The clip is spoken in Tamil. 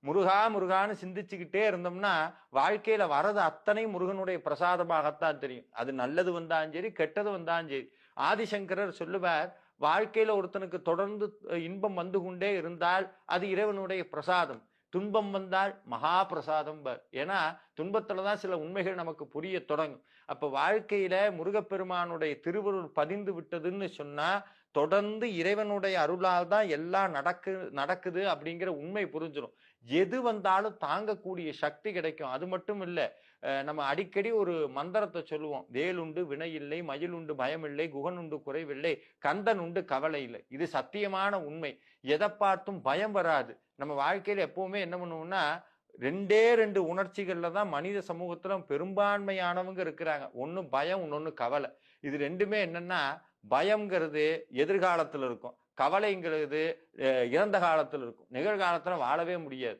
முருகா முருகான்னு சிந்திச்சுக்கிட்டே இருந்தோம்னா வாழ்க்கையில வரது அத்தனை முருகனுடைய பிரசாதமாகத்தான் தெரியும். அது நல்லது வந்தாலும் சரி, கெட்டது வந்தாலும் சரி. ஆதிசங்கரர் சொல்லுவார், வாழ்க்கையில ஒருத்தனுக்கு தொடர்ந்து இன்பம் வந்து கொண்டே இருந்தால் அது இறைவனுடைய பிரசாதம். துன்பம் வந்தால் மகா பிரசாதம். ஏன்னா துன்பத்துலதான் சில உண்மைகள் நமக்கு புரிய தொடங்கும். அப்ப வாழ்க்கையில முருகப்பெருமானுடைய திருவருள் பதிந்து விட்டதுன்னு சொன்னா தொடர்ந்து இறைவனுடைய அருளால் தான் எல்லாம் நடக்குது அப்படிங்கிற உண்மை புரிஞ்சிடும். எது வந்தாலும் தாங்கக்கூடிய சக்தி கிடைக்கும். அது மட்டும் இல்ல, நம்ம அடிக்கடி ஒரு மந்திரத்தை சொல்லுவோம், வேலுண்டு வினை இல்லை, மயிலுண்டு பயம் இல்லை, குகன் உண்டு குறைவில்லை, கந்தன் உண்டு கவலை இல்லை. இது சத்தியமான உண்மை. எதை பார்த்தும் பயம் வராது. நம்ம வாழ்க்கையில எப்பவுமே என்ன பண்ணுவோம்னா, ரெண்டே ரெண்டு உணர்ச்சிகள்ல தான் மனித சமூகத்துல பெரும்பான்மையானவங்க இருக்கிறாங்க. ஒன்னு பயம், இன்னொன்னு கவலை. இது ரெண்டுமே என்னன்னா, பயம்ங்கிறது எதிர்காலத்துல இருக்கும், கவலைங்கிறது இறந்த காலத்துல இருக்கும். நிகழ்காலத்துல வாழவே முடியாது.